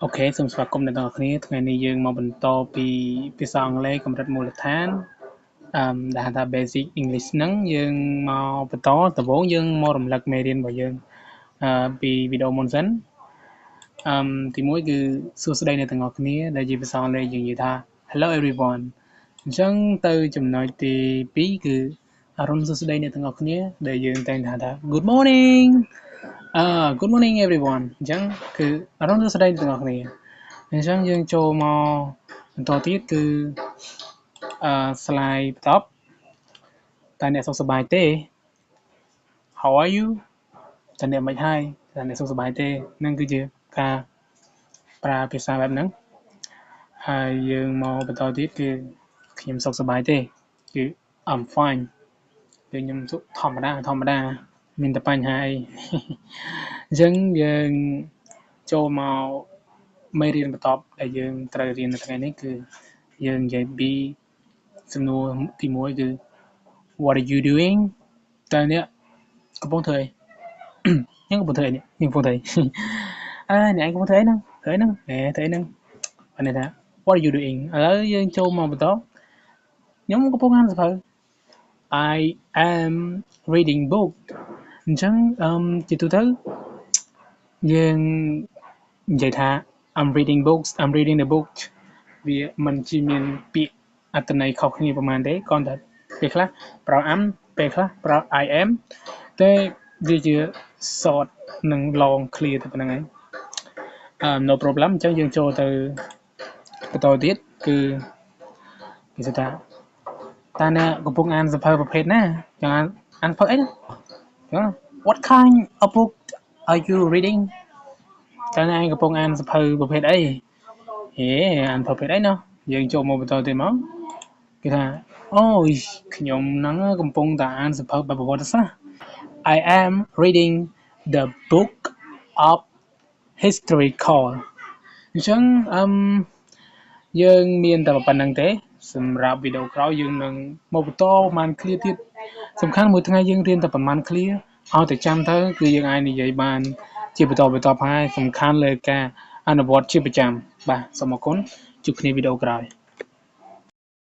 អូខេសូមស្វាគមន៍អ្នកទាំងអស់គ្នាថ្ងៃនេះយើងមកបន្តពីភាសាអង់គ្លេសកម្រិតមូលដ្ឋានដែលហៅថា Basic English ហ្នឹងយើងមកបន្តដំបូងយើងមករំលឹកមេរៀនរបស់យើងពីវីដេអូមុនសិនទី1គឺសួស្តីអ្នកទាំងអស់គ្នាដែលជាភាសាអង់គ្លេសយើងនិយាយថា Hello everyone អញ្ចឹងទៅចំណុចទី2គឺអរុណសួស្តីអ្នកទាំងអស់គ្នាដែលយើងតែងថា Good morning Good morning everyone អញ្ចឹងគឺអរុណសួស្តីអ្នកទាំងអស់គ្នាអញ្ចឹងយើងចូលមកបន្តទៀតគឺslide បន្ទាប់តើអ្នកសុខសប្បាយទេ How are you តើអ្នកមិនហើយតើអ្នកសុខសប្បាយទេនឹងគឺជាការប្រើភាសាបែបហ្នឹងហើយយើងមកបន្តទៀតគឺខ្ញុំសុខសប្បាយទេគឺ I'm fine គឺខ្ញុំសុខធម្មតាមានតែបញ្ហាអីអញ្ចឹងយើងចូលមកមេរៀនបន្ទាប់ដែលយើងត្រូវរៀននៅថ្ងៃនេះគឺយើងនិយាយពីសំណួរទី1គឺ What are you doing តើអ្នកកំពុងធ្វើអីខ្ញុំកំពុងធ្វើអីនេះខ្ញុំកំពុងធ្វើអីអ្នកកំពុងធ្វើអីហ្នឹងធ្វើអីហ្នឹងធ្វើអីហ្នឹងអានេះថា What are you doing ឥឡូវយើងចូលមកបន្តខ្ញុំកំពុងអានសៀវភៅ I am reading book អញ្ចឹងជាទូទៅយើងនិយាយថា I'm reading the book វាមិនជាមានពាក្យអត្ថន័យខុសគ្នាប្រហែលទេគ្រាន់តែពេលខ្លះប្រើ am ពេលខ្លះប្រើ I am តែវាជា short និង long clear ទៅប៉ុណ្្នឹងឯងno problem អញ្ចឹងយើងចូលទៅបន្តទៀតគឺគេថាតើអ្នកកំពុងអានសៀវភៅប្រភេទណាចង់អានសៀវភៅអីណា What kind of book are you reading តើអ្នកកំពុងអានសៀវភៅប្រភេទអីអានប្រភេទអីណោះយើងចូលមកបន្តទៀតមកគេថាអូខ្ញុំហ្នឹងកំពុងតែអានសៀវភៅបែបប្រវត្តិសាស្ត្រ I am reading the book of historical អញ្ចឹងយើងមានតែប៉ុណ្្នឹងទេសម្រាប់វីដេអូក្រោយយើងនឹងមកបន្តប្រហែល clear ទៀតសំខាន់មួយថ្ងៃយើងរៀនតែប្រហែល clear ឲ្យតែចាំទៅគឺយើងអាចនិយាយបានជាបន្តហើយសំខាន់លើការអនុវត្តជាប្រចាំបាទសូមអរគុណជួបគ្នាវីដេអូក្រោយ